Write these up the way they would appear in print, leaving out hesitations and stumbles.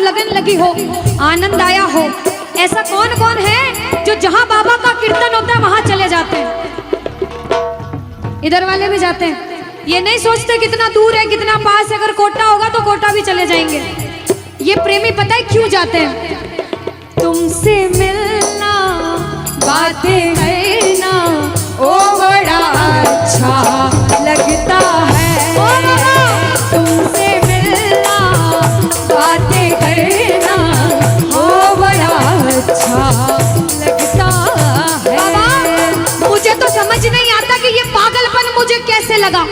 लगन लगी हो, आनंद आया हो। ऐसा कौन कौन है जो जहां बाबा का कीर्तन होता है वहां चले जाते हैं? इधर वाले भी जाते हैं, ये नहीं सोचते कितना दूर है कितना पास है। अगर कोटा होगा तो कोटा भी चले जाएंगे। ये प्रेमी पता है क्यों जाते हैं? तुमसे मिलना, बातें करना, ओ बड़ा अच्छा लगता है। तुमसे मिलना, बातें करना, ओ बड़ा अच्छा लगता है। बाबा मुझे तो समझ नहीं आता कि ये पागलपन मुझे कैसे लगा।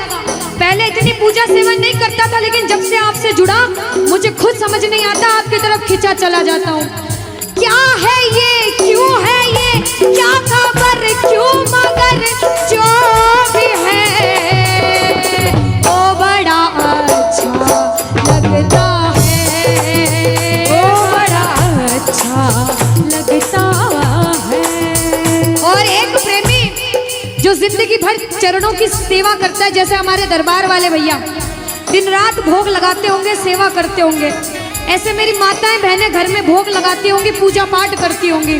पहले इतनी पूजा सेवन नहीं करता था, लेकिन जब से आपसे जुड़ा मुझे खुद समझ नहीं आता, आपकी तरफ खिंचा चला जाता हूँ। क्या है ये, क्यों है ये, क्या खबर, क्यों, मगर जो भी है वो बड़ा अच्छा लगता है, वो बड़ा अच्छा लगता है। और एक प्रेमी जो जिंदगी भर चरणों की सेवा करता है, जैसे हमारे दरबार वाले भैया दिन रात भोग लगाते होंगे, सेवा करते होंगे। ऐसे मेरी माताएं बहनें घर में भोग लगाती होंगी, पूजा पाठ करती होंगी।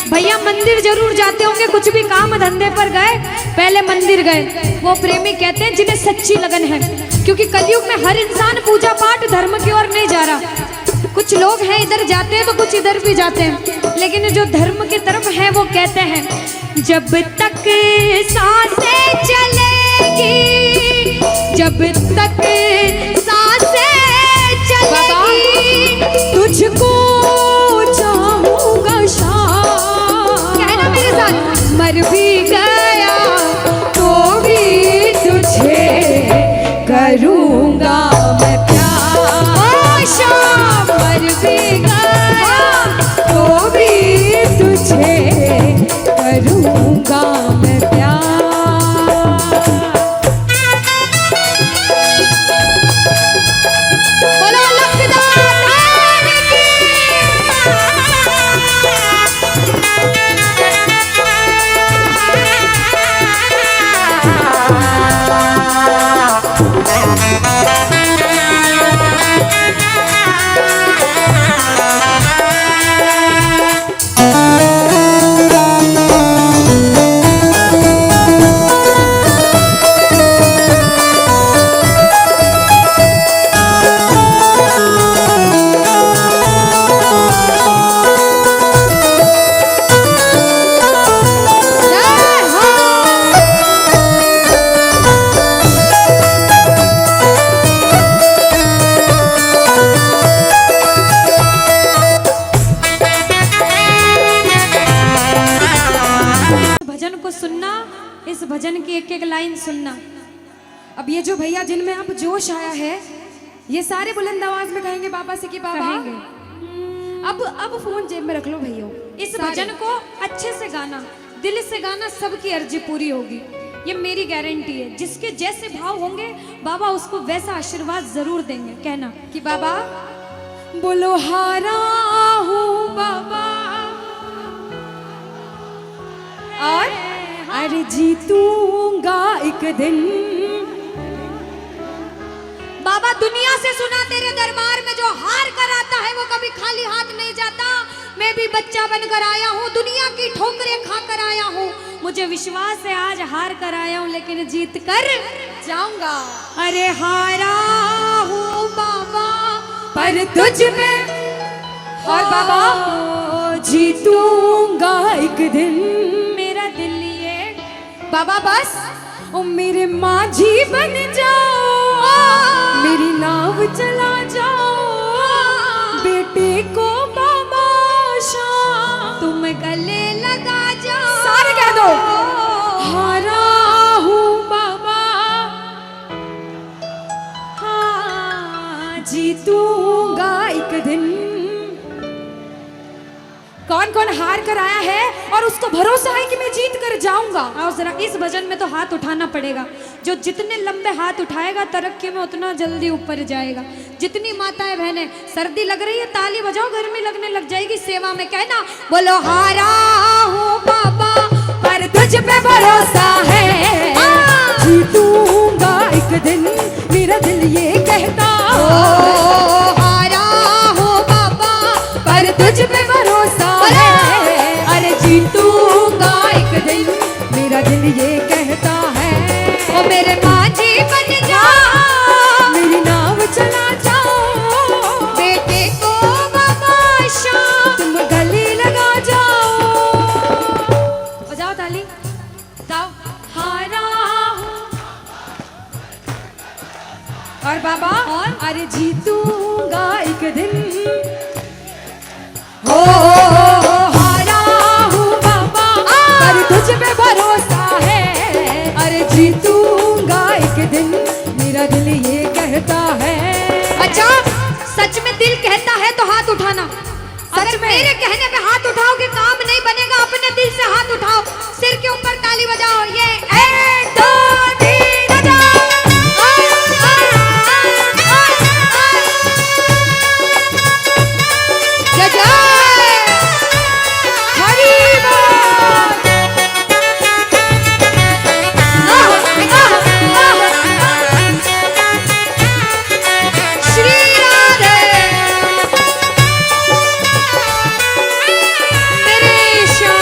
भैया मंदिर जरूर जाते होंगे, कुछ भी काम धंधे पर गए पहले मंदिर गए। वो प्रेमी कहते हैं जिन्हें सच्ची लगन है, क्योंकि कलयुग में हर इंसान पूजा पाठ धर्म की ओर नहीं जा रहा। कुछ लोग हैं इधर जाते हैं तो कुछ इधर भी जाते हैं, लेकिन जो धर्म की तरफ है वो कहते हैं जब तक सांसें चलेगी, जब तक सांसें चलेगी, तुझको चाहूंगा शाम। कहना मेरे साथ, मर भी गया तो भी तुझे करूंगा मैं प्यार। शाम मर भी गया तो भी तुझे करूंगा मैं प्यार। बोलो लखदार की। इस भजन की एक एक लाइन सुनना। अब ये जो भैया जिनमें अब जोश आया है, ये सारे बुलंद आवाज में कहेंगे बाबा से कि बाबा कहेंगे। अब फोन जेब में रख लो भैया। इस भजन को अच्छे से गाना, दिल से गाना, सबकी अर्जी पूरी होगी, ये मेरी गारंटी है। जिसके जैसे भाव होंगे बाबा उसको वैसा आशीर्वाद जरूर देंगे। कहना कि बाबा बोलो हारा हूँ बाबा और अरे जीतूंगा एक दिन। बाबा दुनिया से सुना तेरे दरबार में जो हार कर आता है वो कभी खाली हाथ नहीं जाता। मैं भी बच्चा बनकर आया हूँ, दुनिया की ठोकरें खाकर आया हूँ। मुझे विश्वास है आज हार कर आया हूँ लेकिन जीत कर जाऊंगा। अरे हारा हूँ बाबा पर तुझ में और बाबा जीतूंगा एक दिन। मेरा दिल ये बाबा बस ओ मेरे माझी बन जाओ, मेरी नाव चला जाओ, बेटे को बाबा शाम तुम गले लगा जाओ। सारे कह दो हारा हूँ बाबा, हाँ जीतूंगा एक दिन। कौन कौन हार कर आया है और उसको भरोसा है कि मैं जीत कर जाऊंगा? और जरा इस भजन में तो हाथ उठाना पड़ेगा। जो जितने लंबे हाथ उठाएगा तरक्की में उतना जल्दी ऊपर जाएगा। जितनी माताएं बहनें सर्दी लग रही है ताली बजाओ, गर्मी लगने लग जाएगी सेवा में। कहना बोलो हारा हूँ बाबा पर तुझ पे भरोसा है, जीतूंगा एक दिन मेरा दिल ये कहता। हारा हूँ बाबा तुझ पे भरोसा है, अरे जीतूंगा एक दिन, मेरा दिल ये कहता है। ओ मेरे माझी बन जा, मेरी नाव चला जाओ, बेटे को बाबा शाम। तुम गले लगा जाओ। बजाओ ताली, जाओ। हारा और बाबा और? अरे जीतूंगा एक दिन। हो हारा हूँ बाबा, पर तुझ पे भरोसा है, अरे जीतूंगा एक दिन, मेरा दिल ये कहता है। अच्छा, सच में दिल कहता है तो हाथ उठाना। अगर में? मेरे कहने पे हाथ उठाओगे काम नहीं बनेगा, अपने दिल से हाथ उठाओ, सिर के ऊपर ताली बजाओ। ये 1 2 3 बजाओ। जय जय हरी बोल। श्री राधे मेरे श्याम।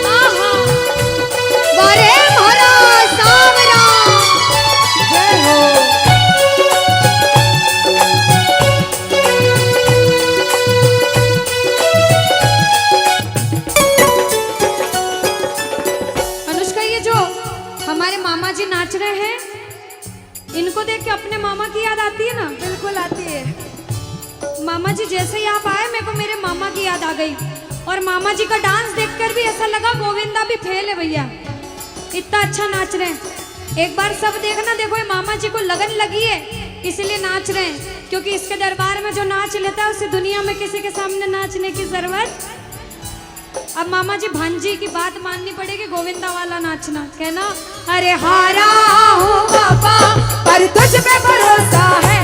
आहा, वारे म्हारा सावरा। जय हो। अनुष्का, ये जो हमारे मामा जी नाच रहे हैं, इनको देख के अपने मामा की याद आती है ना? बिल्कुल आती है। मामा जी जैसे ही आप आए, मेरे को मेरे मामा की याद आ गई। और मामा जी का डांस देखकर भी ऐसा लगा गोविंदा भी फेल है भैया, इतना अच्छा नाच रहे हैं। एक बार सब देखना, देखो ये मामा जी को लगन लगी है इसलिए नाच रहे हैं, क्योंकि इसके दरबार में जो नाच लेता है उसे दुनिया में किसी के सामने नाचने की जरूरत। अब मामा जी भांजी की बात माननी पड़ेगी, गोविंदा वाला नाचना। कहना, अरे हारा हूँ बाबा, पर तुझ पे भरोसा है,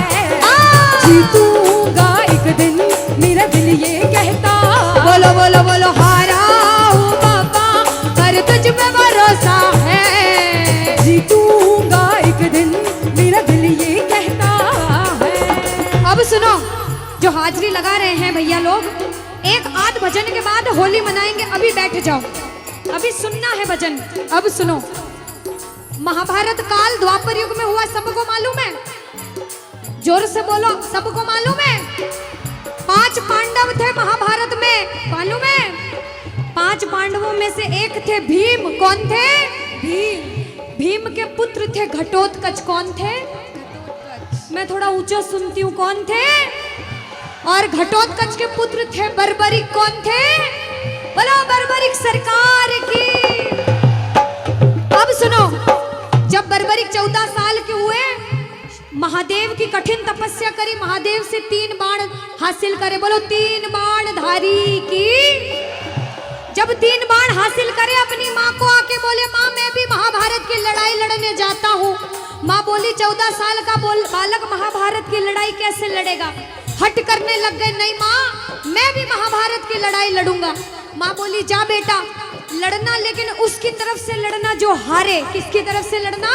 जीतूंगा एक दिन, मेरा दिल ये कहता। बोलो बोलो बोलो, हारा हूँ बाबा, पर तुझ पे भरोसा है। जीतूंगा एक दिन, मेरा दिल ये कहता है। अब सुनो, जो हाजरी लगा रहे हैं भैया लोग, एक आध भजन के बाद होली मनाएंगे। अभी बैठ जाओ, अभी सुनना है भजन। अब सुनो, महाभारत काल द्वापर युग में हुआ, सबको मालूम है? जोर से बोलो, सबको मालूम है? 5 पांडव थे महाभारत में, मालूम है? 5 पांडवों में से एक थे भीम। कौन थे? भीम। भीम के पुत्र थे घटोत्कच। कौन थे? मैं थोड़ा ऊंचा सुनती हूँ। कौन थे? और घटोत्कच के पुत्र थे बर्बरिक। कौन थे? बोलो बर्बरिक सरकार की। अब सुनो, जब बर्बरिक 14 साल के हुए, महादेव की कठिन तपस्या करी, महादेव से 3 बाण हासिल करे। बोलो 3 बाण धारी की। जब 3 बाण हासिल करे, अपनी माँ को आके बोले, माँ मैं भी महाभारत की लड़ाई लड़ने जाता हूँ। माँ बोली 14 साल का बालक महाभारत की लड़ाई कैसे लड़ेगा? हट करने लग गए, नहीं माँ मैं भी महाभारत की लड़ाई लड़ूंगा। माँ बोली जा बेटा लड़ना, लेकिन उसकी तरफ से लड़ना जो हारे। किसकी तरफ से लड़ना?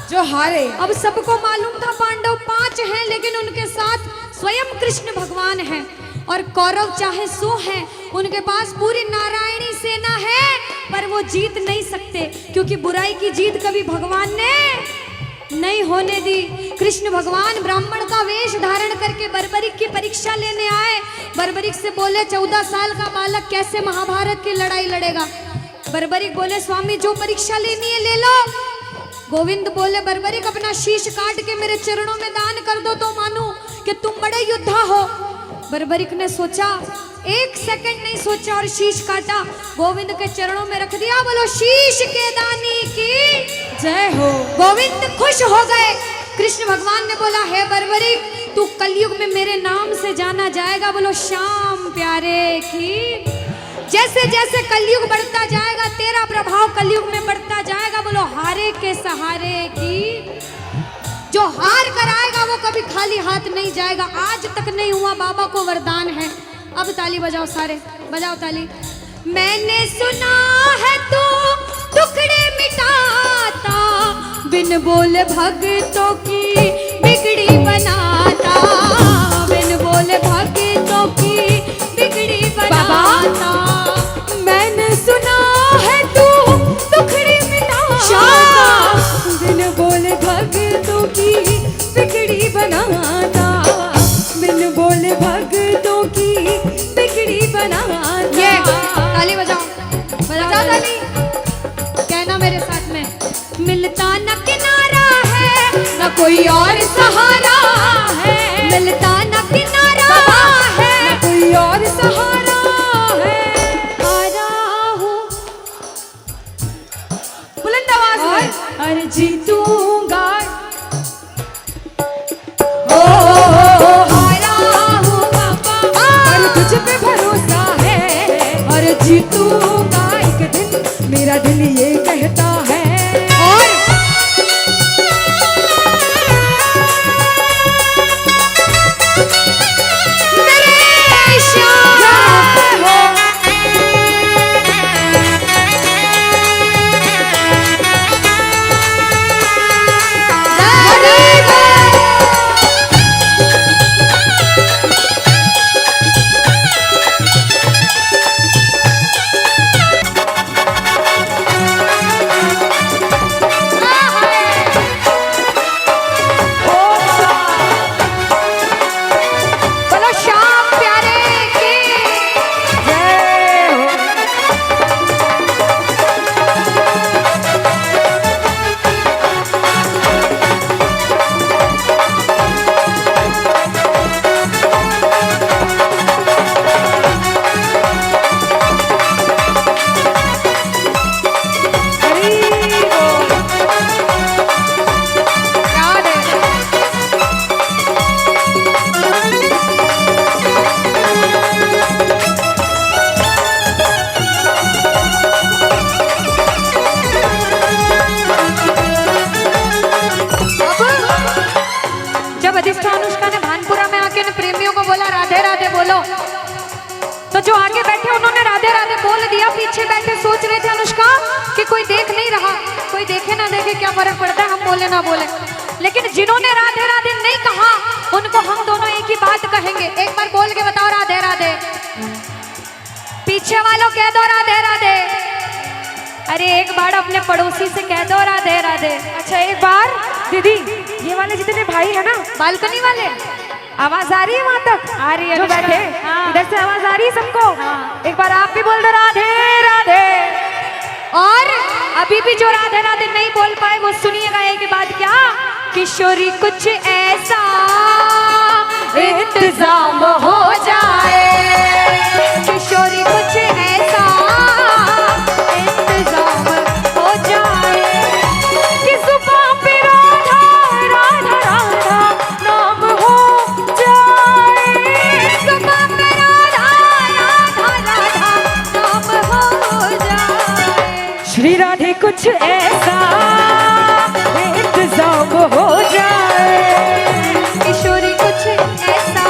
जो हारे। अब सबको मालूम था पांडव 5 हैं, लेकिन उनके साथ स्वयं कृष्ण भगवान हैं। और कौरव चाहे 100 हैं, उनके पास पूरी नारायणी सेना है, पर वो जीत नहीं सकते, क्योंकि बुराई की जीत कभी भगवान ने नहीं होने दी। कृष्ण भगवान ब्राह्मण का वेश धारण करके बर्बरिक की परीक्षा लेने आए। बर्बरिक से बोले 14 साल का बालक कैसे महाभारत की लड़ाई लड़ेगा? बर्बरिक बोले स्वामी जो परीक्षा लेनी है ले लो। गोविंद बोले बर्बरिक अपना शीश काट के मेरे चरणों में दान कर दो तो मानूं कि तुम बड़े योद्धा हो। बर्बरिक ने सोचा, 1 सेकंड नहीं सोचा और शीश काटा, गोविंद के चरणों में रख दिया। बोलो शीश के दानी की जय हो। गोविंद खुश हो गए। कृष्ण भगवान ने बोला हे बर्बरिक तू कलयुग में मेरे नाम से जाना जाएगा। बोलो श्याम प्यारे की। जैसे जैसे कलयुग बढ़ता जाएगा तेरा प्रभाव कलयुग में बढ़ता जाएगा। बोलो हारे के सहारे की। जो हार कर आएगा वो कभी खाली हाथ नहीं जाएगा, आज तक नहीं हुआ, बाबा को वरदान है। अब ताली बजाओ सारे, बजाओ ताली। मैंने सुना है तू टुकड़े मिटाता, बिन बोले भक्तों की बिगड़ी बनाता, बिन बोले भक्तों की बिगड़ी बनाता। मैंने सुना है तू टुकड़े मिटाता, बिन बोले भक्तों की बिगड़ी बनाता, बिन बोले भक्तों की बिगड़ी बनाता। ये ताली बजाओ, बजाओ ताली। कहना मेरे साथ में, मिलता न किनारा है न कोई और सहारा है, मिलता न किनारा है न कोई और सहारा है। हारा हूँ बुलंद आवाज में, अरे जीतूंगा, ओ हारा हूँ बाबा, पर तुझ पे भरोसा है, और जीतूंगा एक दिन, मेरा दिल ये कहता है। और मेरे श्याम हो बोलो श्याम प्यारे की जय हो। हरी बोल। याद है। जब अधिष्ठान अनुष्का ने भानपुरा में आके प्रेमियों को बोला राधे राधे बोलो, तो जो आगे बैठे उन्होंने राधे राधे बोल दिया, पीछे बैठे सोच रहे थे अनुष्का कि कोई देख नहीं रहा, कोई देखे ना देखे क्या फर्क पड़ता है, हम बोले ना बोले। लेकिन जिन्होंने राधे राधे नहीं कहा उनको हम दोनों एक ही बात कहेंगे। एक बार बोल के बताओ राधे राधे, पीछे वालों कह दो राधे राधे। अरे एक बार अपने पड़ोसी से कह दो राधे राधे। अच्छा एक बार दीदी, ये वाले जितने भाई है ना, बालकनी वाले, आवाज आ रही है वहां तक? आ रही है जो अनुष्का। बैठे हाँ। इधर से आवाज आ रही है सबको? हाँ। एक बार आप भी बोल दो राधे राधे। और अभी भी जो राधे राधे नहीं बोल पाए वो सुनिएगा एक बात, क्या किशोरी कुछ ऐसा इंतजाम हो जाए, किशोरी कुछ ऐसा इंतजाम हो जाए कि जुबान पे राधा राधा राधा नाम हो जाए, जुबान पे राधा राधा राधा नाम हो जाए। श्री राधे कुछ ऐसा इंतजाम हो जाए, किशोरी कुछ ऐसा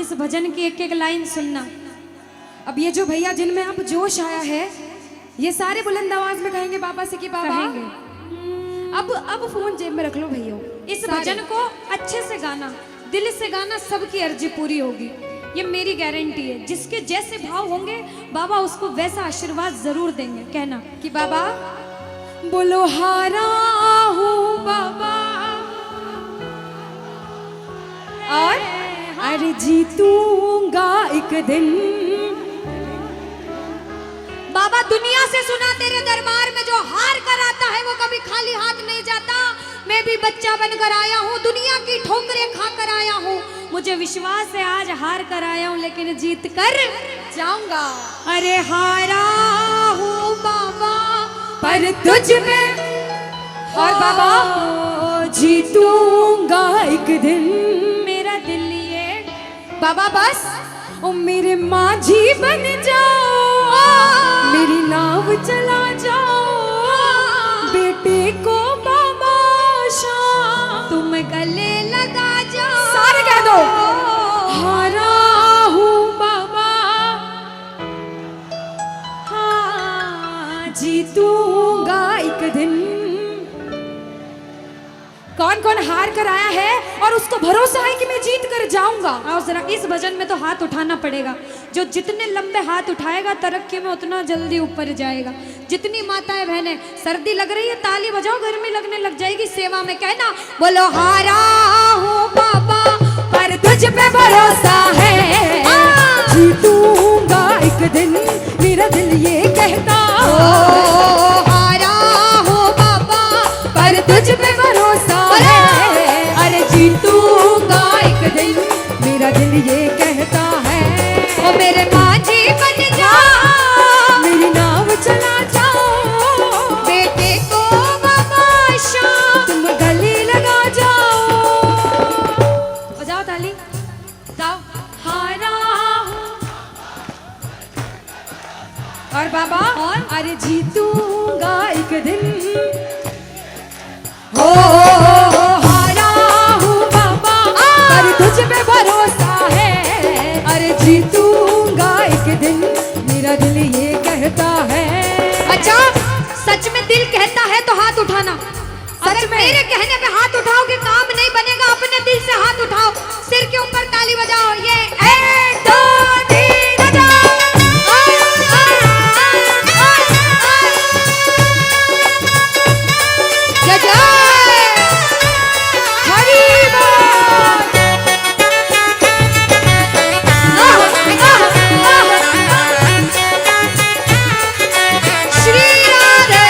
इस भजन की एक एक लाइन सुनना। अब ये जो भैया जिनमें अब जोश आया है, ये सारे बुलंद आवाज में कहेंगे बाबा से कि बाबा कहेंगे। अब फोन जेब में रख लो भैया। इस भजन को अच्छे से गाना, दिल से गाना, सबकी अर्जी पूरी होगी, ये मेरी गारंटी है। जिसके जैसे भाव होंगे बाबा उसको वैसा आशीर्वाद जरूर देंगे। कहना कि बाबा बोलो हारा हूँ बाबा और अरे जीतूंगा एक दिन। बाबा दुनिया से सुना तेरे दरबार में जो हार कर आता है वो कभी खाली हाथ नहीं जाता। मैं भी बच्चा बनकर आया हूँ, दुनिया की ठोकरें खा कर आया हूँ। मुझे विश्वास है आज हार कर आया हूँ लेकिन जीत कर जाऊंगा। अरे हारा हूँ बाबा पर तुझ में और बाबा जीतूंगा एक दिन। मेरा दिल ये बाबा बस ओ मेरे माझी बन जाओ, मेरी नाव चला जाओ, बेटे को बाबा शाम तुम गले लगा जाओ। सारे कह दो हारा हूँ बाबा, हाँ जीतूंगा एक दिन। कौन कौन हार कर आया है और उसको भरोसा है कि मैं जीत कर जाऊंगा? आओ जरा, इस भजन में तो हाथ उठाना पड़ेगा। जो जितने लंबे हाथ उठाएगा तरक्की में उतना जल्दी ऊपर जाएगा। जितनी माताएं बहनें सर्दी लग रही है ताली बजाओ, गर्मी लगने लग जाएगी सेवा में। कहना बोलो हारा हूँ बाबा पर तुझ पे भरोसा है, जीतूंगा एक दिन, मेरा दिल ये कहता। हारा हूँ बाबा पर तुझ पे भरोसा है, अरे जीतूंगा एक दिन, मेरा दिल ये कहता है। ओ मेरे माझी बन जाओ, मेरी नाव चला जाओ, बेटे को बाबा शाम तुम गले लगा जाओ। बजाओ ताली, जाओ हारा हूँ। और बाबा और? अरे जीतूंगा एक दिन। हो हारा हूँ बाबा पर तुझ पे भरोसा है, अरे जीतूंगा एक दिन, मेरा दिल ये कहता है। अच्छा, सच में दिल कहता है तो हाथ उठाना। अगर मेरे कहने पे हाथ उठाओगे काम नहीं बनेगा। अपने दिल से हाथ उठाओ, सिर के ऊपर ताली बजाओ। ये 1 2 3 बजाओ। जय जय हरी बोल। श्री राधे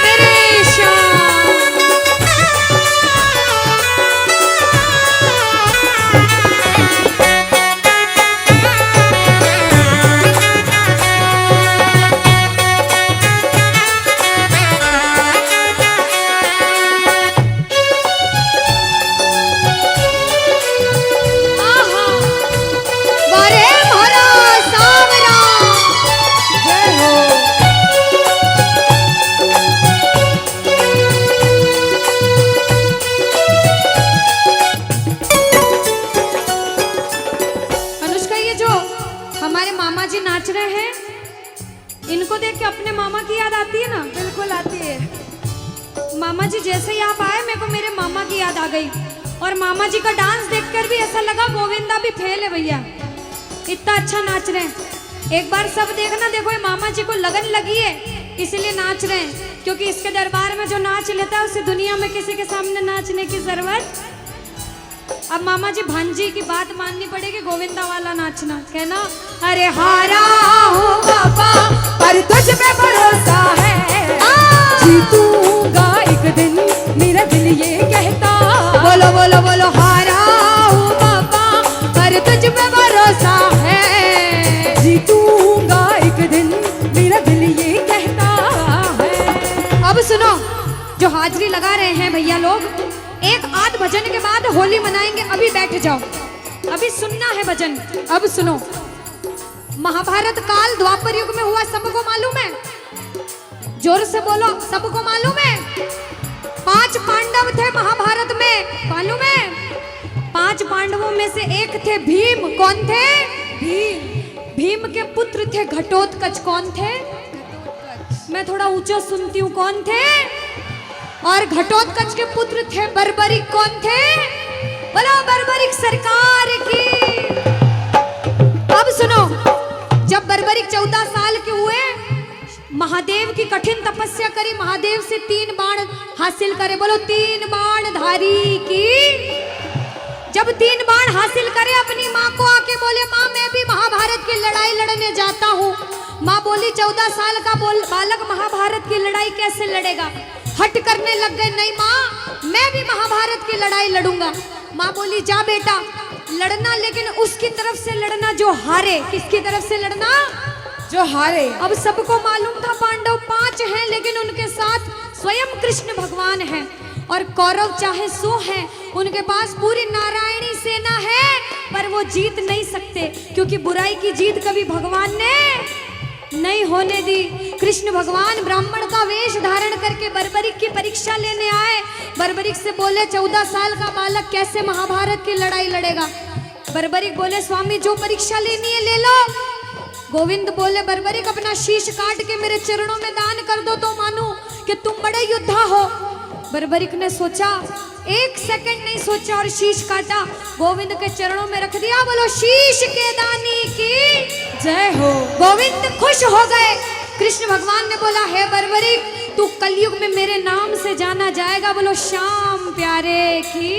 मेरे श्याम। आहा, वारे भरा सावरा। जय हो। अनुष्का, ये जो हमारे मामा जी नाच रहे हैं इनको देख के अपने मामा की याद आती है ना? बिल्कुल आती है। मामा जी जैसे ही आप आए मेरे को मेरे मामा की याद आ गई। और मामा जी का डांस देखकर भी ऐसा लगा गोविंदा भी फेल है भैया, इतना अच्छा नाच रहे हैं। एक बार सब देखना, देखो ये मामा जी को लगन लगी है इसलिए नाच रहे हैं। क्योंकि इसके दरबार में जो नाच लेता है उसे दुनिया में किसी के सामने नाचने की जरूरत। अब मामा जी भांजी की बात माननी पड़ेगी, गोविंदा वाला नाचना। कहना अरे हारा हूँ बाबा पर तुझ पे भरोसा है, जीतूंगा एक दिन, मेरा दिल ये कहता। बोलो बोलो बोलो हारा हूँ बाबा पर तुझ पे भरोसा है, जीतूंगा एक दिन, मेरा दिल ये कहता है। अब सुनो, जो हाजिरी लगा रहे हैं भैया लोग, एक आध भजन के बाद होली मनाएंगे। अभी बैठ जाओ, अभी सुनना है भजन। अब सुनो, महाभारत काल द्वापर युग में हुआ, सबको मालूम है? जोर से बोलो, सबको मालूम है? 5 5 पांडव थे महाभारत में, मालूम है? 5 पांडवों में से एक थे भीम। कौन थे? भीम। भीम के पुत्र थे घटोत्कच। कौन थे? मैं थोड़ा ऊंचा सुनती हूँ। कौन थे? और घटोत्कच के पुत्र थे बर्बरिक। कौन थे? बोलो बर्बरिक सरकार की। अब सुनो, जब बर्बरिक 14 साल के हुए, महादेव की कठिन तपस्या करी, महादेव से 3 बाण हासिल करे। बोलो 3 बाण धारी की। जब 3 बाण हासिल करे, अपनी माँ को आके बोले, माँ मैं भी महाभारत की लड़ाई लड़ने जाता हूँ। माँ बोली 14 साल का बालक महाभारत की लड़ाई कैसे लड़ेगा? हट करने लग गए, नहीं माँ मैं भी महाभारत की लड़ाई लड़ूंगा। माँ बोली जा बेटा लड़ना, लेकिन उसकी तरफ से लड़ना जो हारे। किसकी तरफ से लड़ना? जो हारे। अब सबको मालूम था पांडव 5 हैं, लेकिन उनके साथ स्वयं कृष्ण भगवान हैं। और कौरव चाहे 100 हैं, उनके पास पूरी नारायणी सेना है, पर वो जीत नहीं सकते, क्योंकि बुराई की जीत कभी भगवान ने नहीं होने दी। कृष्ण भगवान ब्राह्मण का वेश धारण करके बर्बरिक की परीक्षा लेने आए। बर्बरिक से बोले 14 साल का बालक कैसे महाभारत की लड़ाई लड़ेगा? बर्बरिक बोले स्वामी जो परीक्षा लेनी है ले लो। गोविंद बोले बर्बरिक अपना शीश काट के मेरे चरणों में दान कर दो तो मानूं कि तुम बड़े योद्धा हो। बर्बरिक ने सोचा, 1 सेकंड नहीं सोचा और शीश काटा, गोविंद के चरणों में रख दिया। बोलो शीश के दानी की जय हो। गोविंद खुश हो गए। कृष्ण भगवान ने बोला हे बर्बरिक तू कलयुग में मेरे नाम से जाना जाएगा। बोलो श्याम प्यारे की।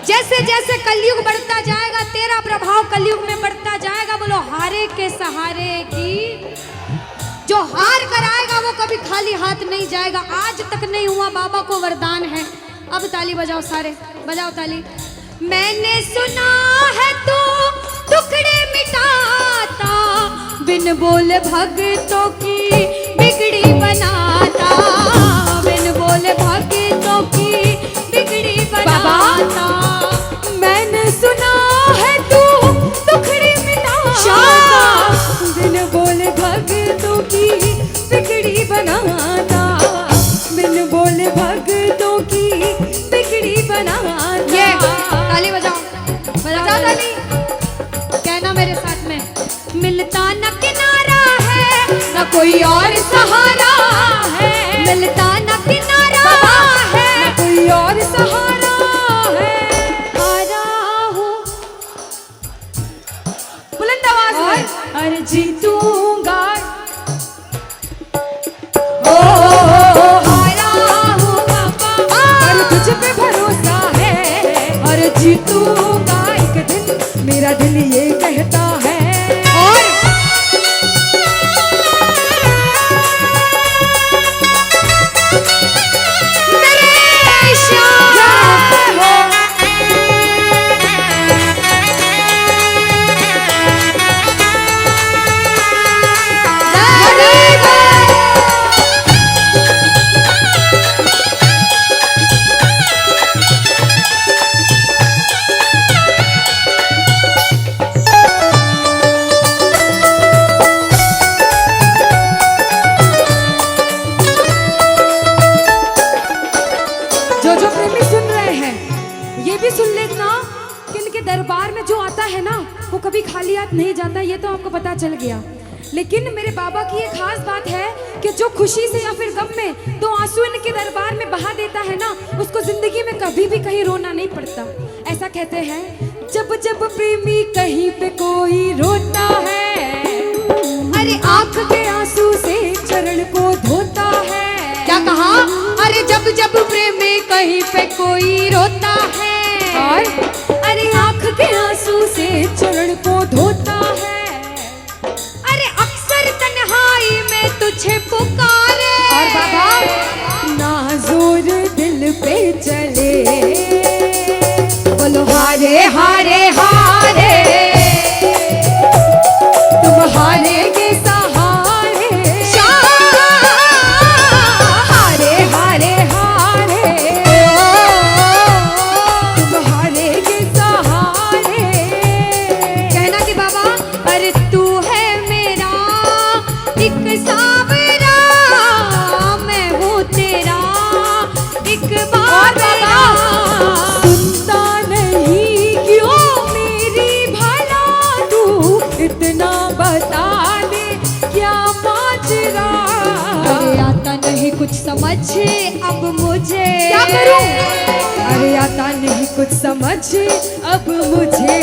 जैसे जैसे कलयुग बढ़ता जाएगा तेरा प्रभाव कलयुग में बढ़ता जाएगा। बोलो हारे के सहारे की। जो हार कर आएगा वो कभी खाली हाथ नहीं जाएगा। आज तक नहीं हुआ, बाबा को वरदान है। अब ताली बजाओ, सारे बजाओ ताली। मैंने सुना है तू टुकड़े मिटाता, बिन बोले भक्तों की बिगड़ी बनाता, बिन बोले भक्तों की बिगड़ी बनाता। मैंने सुना है तू टुकड़े मिटाता, बिन बोले भक्तों की बिगड़ी बनाता, बिन बोले भक्तों की बिगड़ी बनाता। ये ताली बजाओ, बजाओ ताली। कहना मेरे साथ में, मिलता न किनारा है न कोई और सहारा है, मिलता न किनारा है न कोई और सहारा है। हारा हूँ बुलंद आवाज में अरे जीतूंगा। हारा हूँ बाबा पर तुझ पे भरोसा है, और जीतूंगा एक दिन मेरा दिल ये कहता है। और जो प्रेमी सुन रहे हैं ये भी सुन लेना कि इनके दरबार में जो आता है ना वो कभी खाली हाथ नहीं जाता। ये तो आपको पता चल गया। लेकिन मेरे बाबा की एक खास बात है कि जो खुशी से या फिर गम में 2 आंसू इनके दरबार में बहा देता है ना, उसको जिंदगी में कभी भी कहीं रोना नहीं पड़ता। ऐसा कहते हैं, जब जब प्रेमी कहीं पे कोई रोता है, अरे आंख के आंसू से चरण को धोता है। क्या कहा? अरे जब जब प्रेमी कहीं पे कोई रोता है, और अरे आंख के आंसू से चरण को धोता है। अरे अक्सर तन्हाई में तुझे पुकारे। और बाबा ना जोर दिल पे चले, बोलो हारे हारे हारे, तुम हारे के सहारे, हारे हारे हारे। तेरा। अरे आता नहीं कुछ समझ अब मुझे, क्या करूं? अरे आता नहीं कुछ समझ अब मुझे।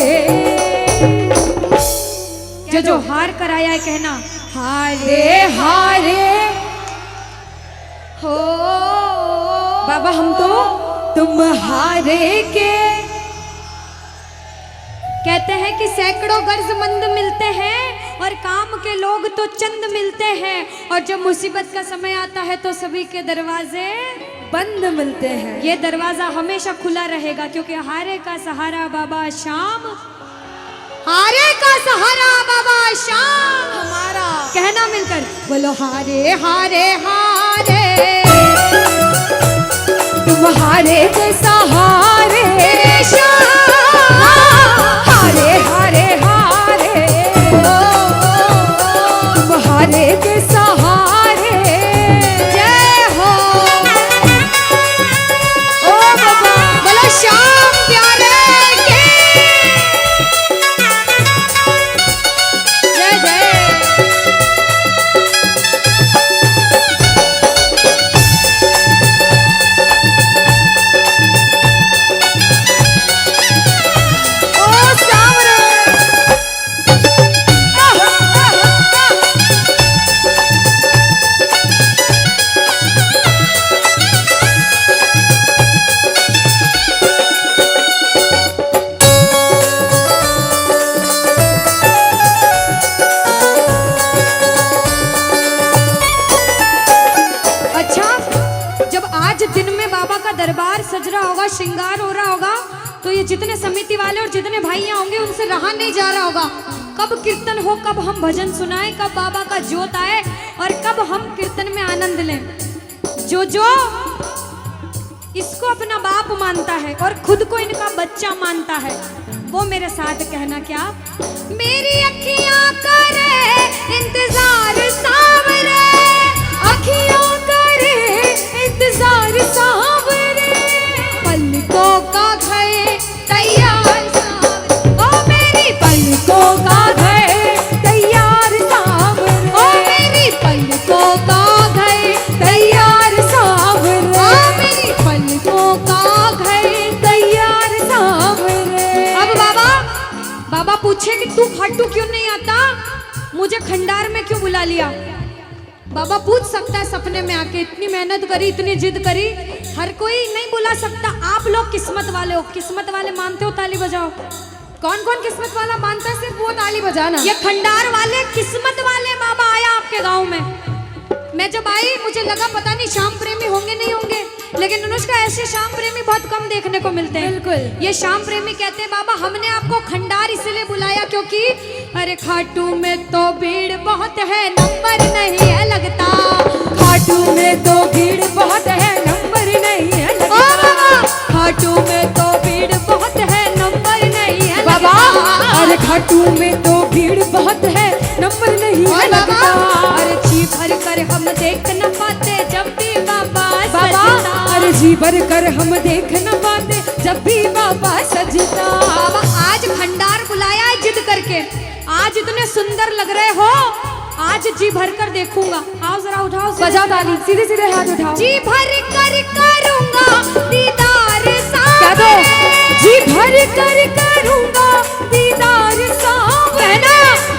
जो हार कर आया है कहना हारे हारे हो। बाबा हम तो तुम हारे के। कहते हैं कि सैकड़ों गर्जमंद मिलते हैं और काम के लोग तो चंद मिलते हैं, और जब मुसीबत का समय आता है तो सभी के दरवाजे बंद मिलते हैं। ये दरवाजा हमेशा खुला रहेगा, क्योंकि हारे का सहारा बाबा शाम, हारे का सहारा बाबा शाम हमारा। कहना मिलकर बोलो हारे हारे हारे, तुम हारे के सहारे शाम, हारे हारे हारे, तुम हारे के सहारे। जय हो। ओ बाबा बोलो श्याम प्यारे के जय जय। ओ श्याम रे। अच्छा, जब आज दिन में बाबा का दरबार सज रहा होगा, श्रृंगार हो रहा होगा, तो ये जितने समिति वाले और जितने भाइयां होंगे उनसे रहा नहीं जा रहा होगा। कब कीर्तन हो, कब हम भजन सुनाएं, कब बाबा का जोत आए और कब हम कीर्तन में आनंद लें। जो इसको अपना बाप मानता है और खुद को इनका बच्चा मानता है, वो मेरे साथ कहना क्या। मेरी अखियां करे इंतजार सावरे, अखियों करे इंतजार सावरे, पलकों का घर तैयार सावरे, ओ मेरी पलकों का घर तैयार सावरे, ओ मेरी पलकों का घर तैयार सावरे, ओ मेरी पलकों का घर। तैयार सावरे। अब बाबा पूछे कि तू खाटू क्यों नहीं आता, मुझे खंडार में क्यों बुला लिया। बाबा पूछ सकता है सपने में आके, इतनी मेहनत करी, इतनी जिद करी, हर कोई नहीं बुला सकता। आप लोग किस्मत वाले हो, किस्मत वाले मानते हो, ताली बजाओ। कौन कौन किस्मत वाला मानता है, सिर्फ वो ताली बजाना। ये खंडार वाले किस्मत वाले बाबा आया आपके गांव में। मैं जब आई मुझे लगा पता नहीं श्याम प्रेमी होंगे नहीं होंगे, लेकिन अनुष्का ऐसे श्याम प्रेमी बहुत कम देखने को मिलते हैं। बिल्कुल। ये श्याम प्रेमी कहते हैं बाबा हमने आपको खंडार इसलिए बुलाया क्योंकि अरे खाटू में तो भीड़ बहुत है, नंबर नहीं है लगता। खाटू में तो भीड़ बहुत है, नंबर नहीं है ओ लगता। बाबा खाटू में तो भीड़ बहुत है, नंबर नहीं है बाबा लगता। अरे खाटू में तो भीड़ बहुत है, नंबर नहीं है लगता। अरे जी भर कर हम देख न पाते जब भी बाबा बाबा सजता। अरे जी भर कर हम देख न पाते जब भी बाबा सजता। बाबा आज भंडार बुलाया है जिद करके, आज इतने सुंदर लग रहे हो, आज जी भर कर देखूंगा। आओ जरा उठाओ, बजाओ ताली, सीधे सीधे हाथ उठाओ। जी भर कर करूंगा दीदार कह दो, जी भर कर करूंगा दीदार सावरे,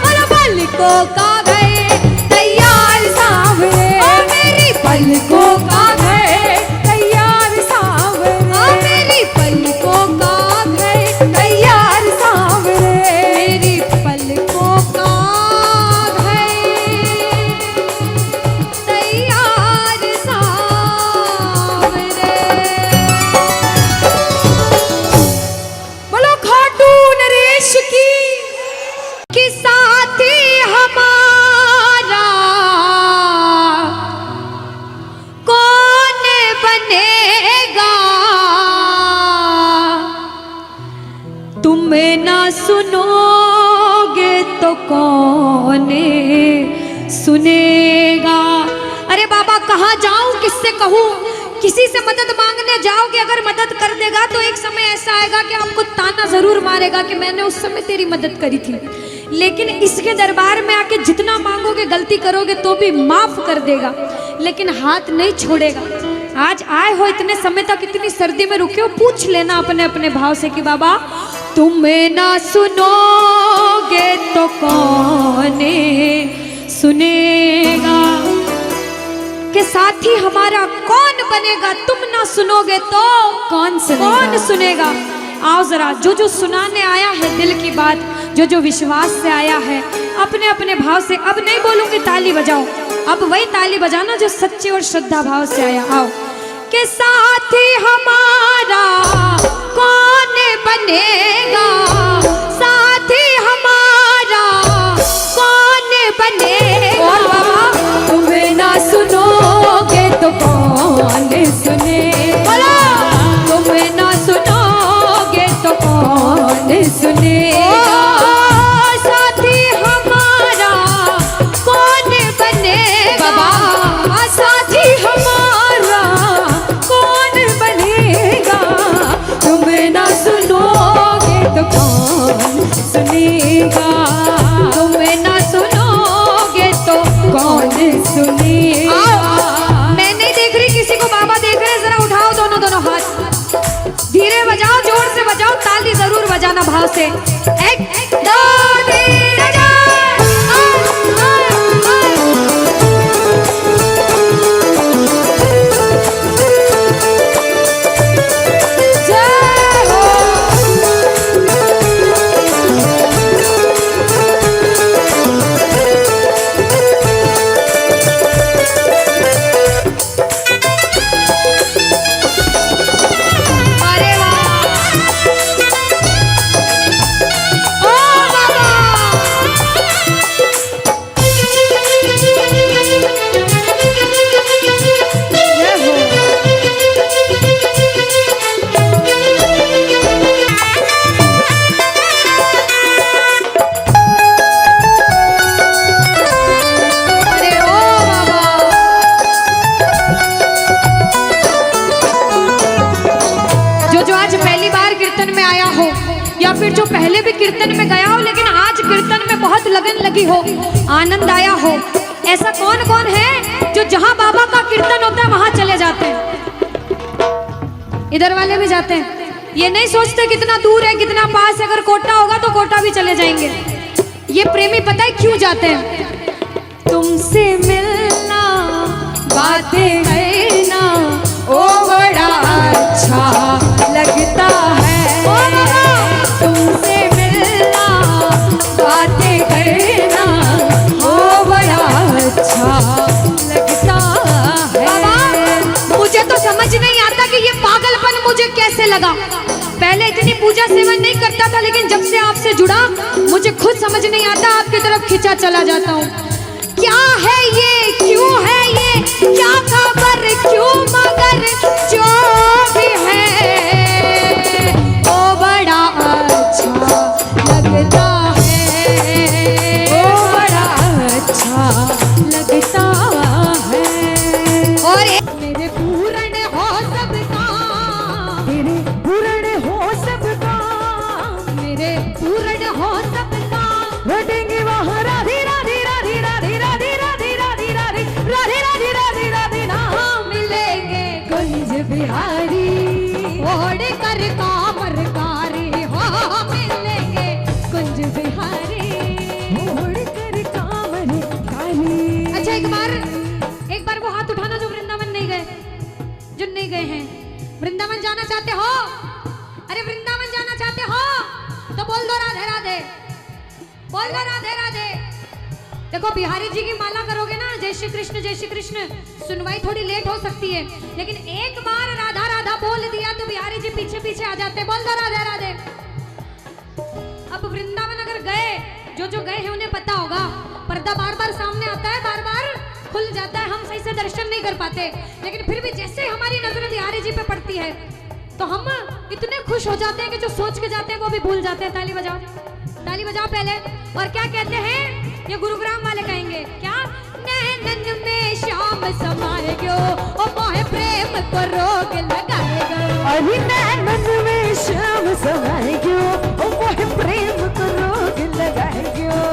और पलकों का घर तैयार सावरे, ओ मेरी पलकों का घर तैयार सावरे, ओ मेरी पलकों का घर तैयार सावरे, मेरी पलकों का घर तैयार सावरे। बोलो खाटू नरेश की। कि साथी हमारा कौन बनेगा, तुम ना सुनोगे तो कौन सुनेगा। अरे बाबा कहाँ जाऊं, किससे कहूँ, किसी से मदद मांगने जाओगे, अगर मदद कर देगा तो एक समय ऐसा आएगा कि आपको ताना जरूर मारेगा कि मैंने उस समय तेरी मदद करी थी। लेकिन इसके दरबार में आके जितना मांगोगे, गलती करोगे तो भी माफ कर देगा, लेकिन हाथ नहीं छोड़ेगा। आज आए हो इतने समय तक, इतनी सर्दी में रुके हो, पूछ लेना अपने अपने भाव से कि बाबा तुम्हें ना सुनोगे तो कौन सुनेगा, के साथी हमारा कौन बनेगा, तुम ना सुनोगे तो कौन सुनेगा। आओ जरा, जो जो सुनाने आया है दिल की बात, जो जो विश्वास से आया है, अपने अपने भाव से, अब नहीं बोलूंगी ताली बजाओ, अब वही ताली बजाना जो सच्चे और श्रद्धा भाव से आया। आओ के साथी हमारा कौन बनेगा, साथी हमारा कौन बनेगा, और बाबा तुम्हें ना सुनोगे तो कौन सुनेगा, तुम्हें ना सुनोगे तो कौन सुनेगा, साथी हमारा कौन बनेगा, बाबा साथी हमारा कौन बनेगा, तुम्हें ना सुनोगे तो कौन सुनेगा, तुम्हें ना सुनोगे तो कौन सुनेगा। मैं नहीं देख रही किसी को, बाबा देख रहे हैं, जरा उठाओ दोनों दोनों हाथ, धीरे बजाओ, जोर से बजाओ, ताली जरूर बजाना भाव से। एक दो तीन चार, जय हो। अरे वाह, ओ बाबा, जय हो। अरे ओ बाबा, जो आज पहली बार कीर्तन में आया हो, या फिर जो पहले भी कीर्तन में गया हो लेकिन आज कीर्तन में बहुत लगन लगी हो, आनंद आया हो, ऐसा कौन कौन है जो जहां बाबा का कीर्तन होता है वहां चले जाते हैं? इधर वाले भी जाते हैं, ये नहीं सोचते कितना दूर है कितना पास है, अगर कोटा होगा तो कोटा भी चले जाएंगे। ये प्रेमी पता है क्यों जाते हैं? तुमसे मिलना, बातें करना, ओ बड़ा अच्छा लगता है, ओ बाबा, तुमसे मिलना, बातें करना, ओ बड़ा अच्छा लगता है। बाबा मुझे तो समझ नहीं आता कि ये पागलपन मुझे कैसे लगा। पहले इतनी पूजा सेवन नहीं करता था, लेकिन जब से आपसे जुड़ा मुझे खुद समझ नहीं आता, आपकी तरफ खिंचा चला जाता हूँ। क्या है ये, क्यों है ये, क्या खबर, क्यों, मगर जो भी है ओ बड़ा अच्छा लगता है, ओ बड़ा अच्छा लगता है। और मेरे पूर्ण हो सब काम, मेरे पूर्ण हो सब काम, मेरे पूर्ण हो सब काम, घटेंगे वहाँ राधे राधे राधे राधे राधे राधे राधे राधे राधे राधे राधे राधे नाम मिलेंगे कुंज बिहारी, ओढ़ कर कामरकारी हो मिलेंगे कुंज बिहारी। ओढ़ कर कांवर काली। अच्छा एक बार वो हाथ उठाना जो वृंदावन नहीं गए, जो नहीं गए हैं। वृंदावन जाना चाहते हो? अरे वृंदावन जाना चाहते हो तो बोल दो राधे राधे, बोल दो राधे राधे। देखो बिहारी जी की माला करोगे ना, जय श्री कृष्ण, सुनवाई थोड़ी लेट हो सकती है, लेकिन एक बार राधा राधा बोल दिया तो बिहारी जी पीछे पीछे आ जाते, बोल दो राधे राधे। अब वृंदावन अगर गए, जो गए हैं उन्हें पता होगा, पर्दा बार बार सामने आता है, बार बार खुल जाता है, हम सही से दर्शन नहीं कर पाते, लेकिन फिर भी जैसे हमारी नजर बिहारी जी पे पड़ती है तो हम इतने खुश हो जाते हैं कि जो सोच के जाते हैं वो भी भूल जाते हैं। ताली बजाओ पहले। और क्या कहते हैं, ये गुरुग्राम वाले कहेंगे क्या, नैनन में श्याम समाए गयो, ओ मोहे प्रेम को रोग लगाएगा। अरे नैनन में श्याम समाए गयो, ओ मोहे प्रेम को रोग लगाए गयो।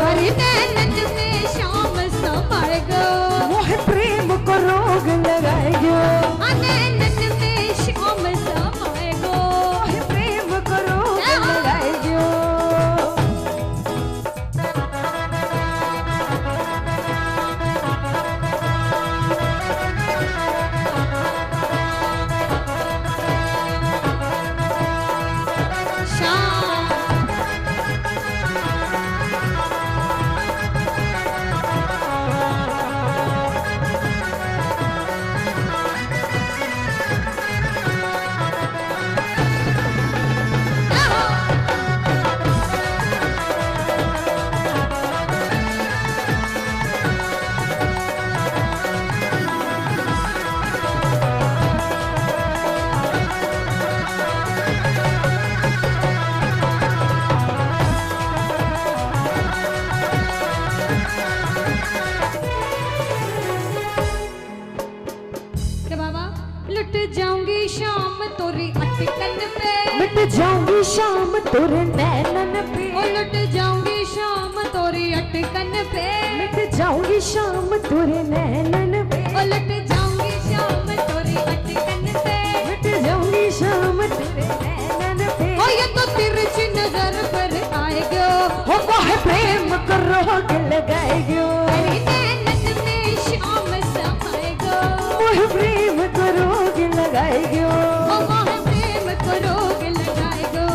तोरी अटकन पे, मिट जाऊंगी शाम तोरे नैनन पे, उलट जाऊंगी शाम तोरी अटकन पे, मिट जाऊंगी शाम तोरे नैनन पे, उलट जाऊंगी शाम तोरी अटकन पे, मिट जाऊंगी शाम तोरे नैनन पे। ओ ये तो तिरछी नजर पर आएगो, हो कहे प्रेम करो के लगाएगो, अरे नैनन में शाम समाएगो, मोह प्रेम करो के लगाएगो, ओ मोह प्रेम करोगे लगाएगो,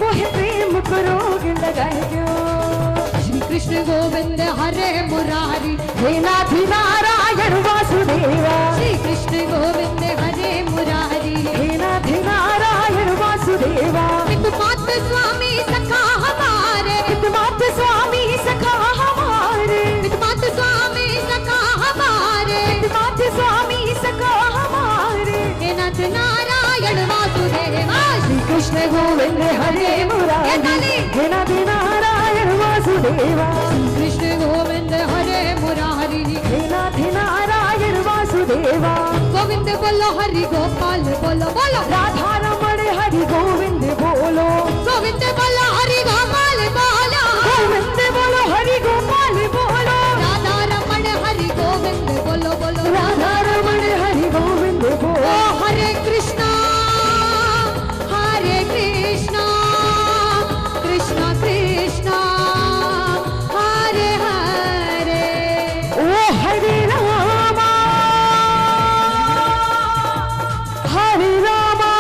मोह प्रेम करो के लगाएगो। श्री कृष्ण गोविंद हरे मुरारी, हे नाथ नारायण वासुदेवा, श्री कृष्ण गोविंद हरे मुरारी, हे नाथ नारायण वासुदेवा, हितमात स्वामी सखा हमारे, हितमात स्वामी सखा हमारे, हितमात स्वामी सखा हमारे, हितमात स्वामी सखा हमारे। हे नाथ नारायण वासुदेवा, श्री कृष्ण गोविंद हरे मुरारी, हे नाथ नारायण वासुदेवा, श्री कृष्ण गोविंद हरे मुरारी, हे नाथ नारायण वासुदेवा। गोविंद बोलो हरि गोपाल बोलो बोलो, राधा रमण हरि गोविंद बोलो, गोविंद बोलो हरि गोपाल बोलो, गोविंद बोलो हरि गोपाल बोलो, राधा रमण हरि गोविंद बोलो बोलो, राधा रमण हरि गोविंद ओ बोलो। हरे कृष्णा कृष्णा कृष्णा हरे हरे, ओ हरे रामा हरे रामा,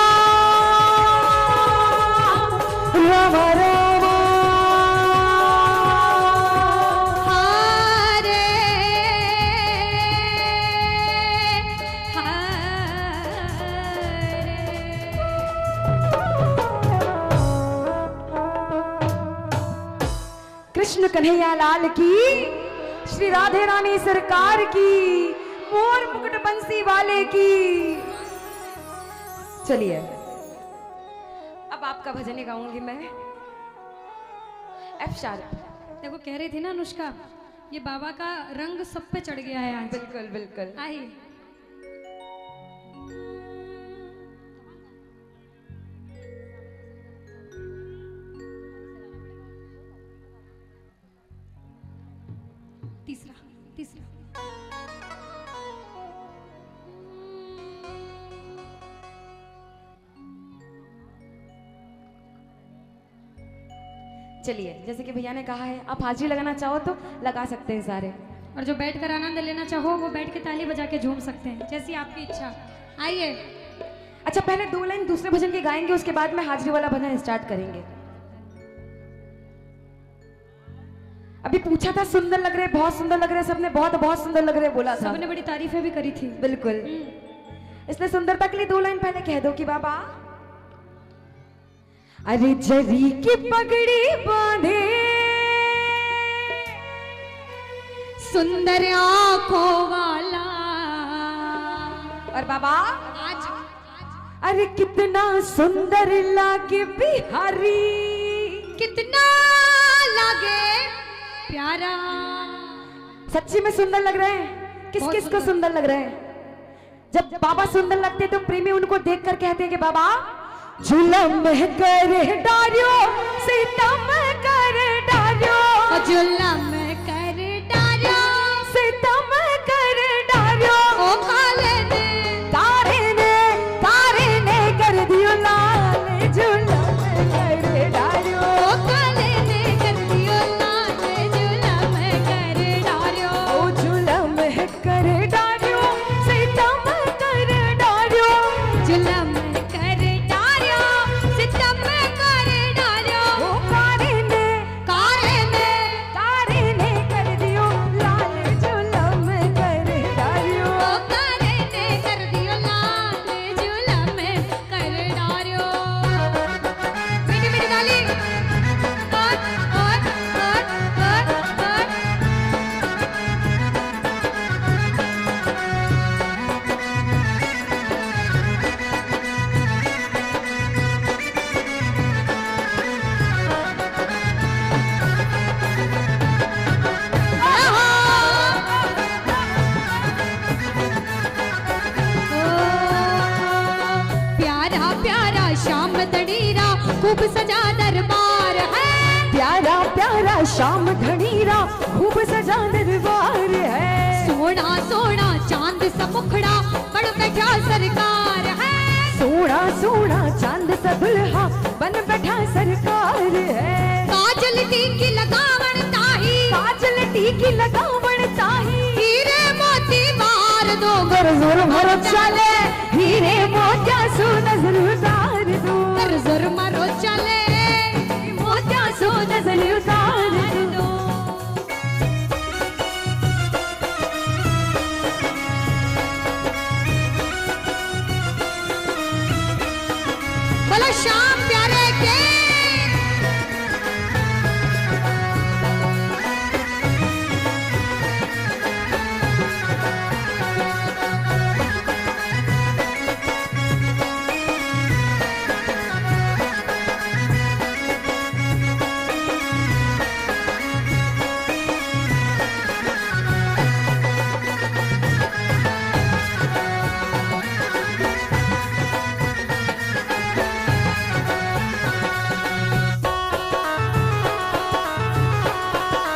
राम राम हरे कृष्ण कन्हैया लाल की, श्री राधे रानी सरकार की, मोर मुकुट बंसी वाले की। चलिए अब आपका भजन गाऊंगी मैं, एफ शार्प। देखो कह रही थी ना अनुष्का, ये बाबा का रंग सब पे चढ़ गया है आज। बिल्कुल बिल्कुल। आइए तीसरा तीसरा चलिए जैसे कि भैया ने कहा है, आप हाजिरी लगाना चाहो तो लगा सकते हैं सारे, और जो बैठ कर आनंद लेना चाहो वो बैठ के ताली बजा के झूम सकते हैं, जैसी आपकी इच्छा। आइए अच्छा पहले 2 लाइन दूसरे भजन के गाएंगे, उसके बाद में हाजिरी वाला भजन स्टार्ट करेंगे। अभी पूछा था सुंदर लग रहे, बहुत सुंदर लग रहे, सबने बहुत बहुत सुंदर लग रहे बोला था। सबने बड़ी तारीफें भी करी थी। बिल्कुल, इसलिए सुंदरता के लिए 2 लाइन पहले कह दो कि बाबा, अरे जरी की पगड़ी बांधे सुंदर आंखों वाला, और बाबा आज अरे कितना सुंदर लागे बिहारी, कितना लागे प्यारा। सच्ची में सुंदर लग रहे हैं? किस बहुत किस को सुंदर लग रहे हैं? जब बाबा सुंदर लगते हैं तो प्रेमी उनको देखकर कहते हैं कि बाबा जुलम कर डारियो, सितम कर डारियो, जुलम कर डारियो, सितम कर डारियो, ओ काले ने तारे ने कर दियो लाल, जुलम कर डारियो, ओ काले ने कर दियो लाल, जुलम कर डारियो, ओ जुलम कर डारियो, सितम कर डारियो, जुलम कर डारियो, सितम कर डारियो, ओ तारे ने खूब सजा दरबार है। प्यारा प्यारा श्याम धनीरा खूब सजा दरबार है। सोना सोना चांद सा मुखड़ा बड़ बैठा सरकार है। सोना सोना चांद सा दुल्हा बन बैठा सरकार है। काजल टीकी लगावण ताही, काजल टीकी लगावण ताही, हीरे मोती मार दो गर जोर भरो चले, हीरे मोतिया सो नजर उतार दो, गर जोर मारो चले, मोतिया सो नजर उतार दो। बोलो श्याम प्यारे के।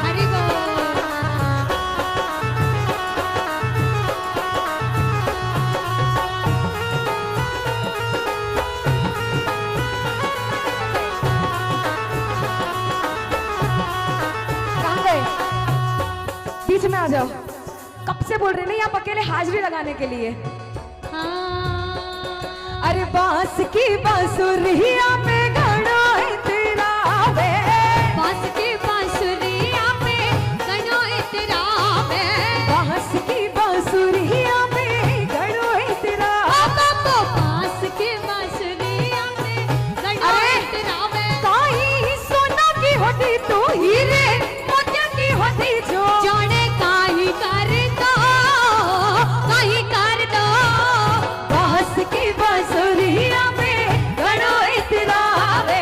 हरि बोल। कहाँ गए? बीच में आ जाओ। कब से बोल रहे नहीं आप अकेले हाजिरी लगाने के लिए। हाँ। अरे बांस की बांसुरिया में घड़ो तेरा वे, बांस की बांसुरिया में गणो इतरा में, बांस की बांसुरिया में घड़ो तेरा। बाबा बांस की बांसुरिया में गणो इतरा में। काई सोना की होती तो हीरे मोतिया की होती जो, जाने काई कर दो, काई कर दो। बांस की बांसुरिया में घड़ो तेरा वे।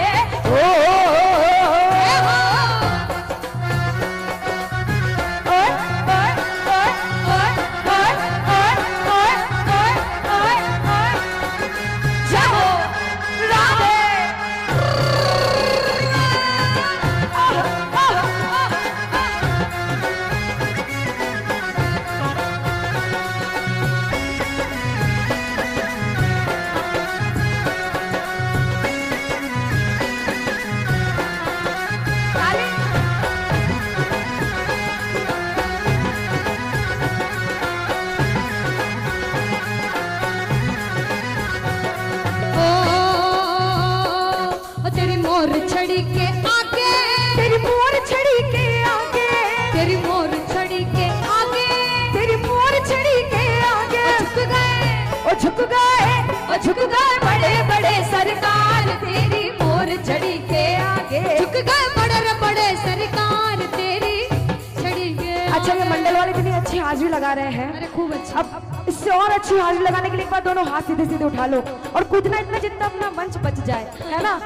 ओ तेरी मोर छड़ी के आगे, तेरी मोर छड़ी के आगे, तेरी मोर छड़ी के आगे, तेरी मोर छड़ी के आगे झुक गए, ओ झुक गए, ओ झुक गए बड़े बड़े सरकार तेरी मोर छड़ी के आगे। झुक गए बड़े बड़े सरकार तेरी छड़ी के। अच्छा ये मंडल वाले इतनी अच्छी हाजिरी लगा रहे हैं। अरे खूब अच्छा। अब इससे और अच्छी हाजिरी लगाने के लिए एक बार दोनों हाथ सीधे सीधे उठा लो और कूदना इतना जितना अपना मंच बच जाए, है ना।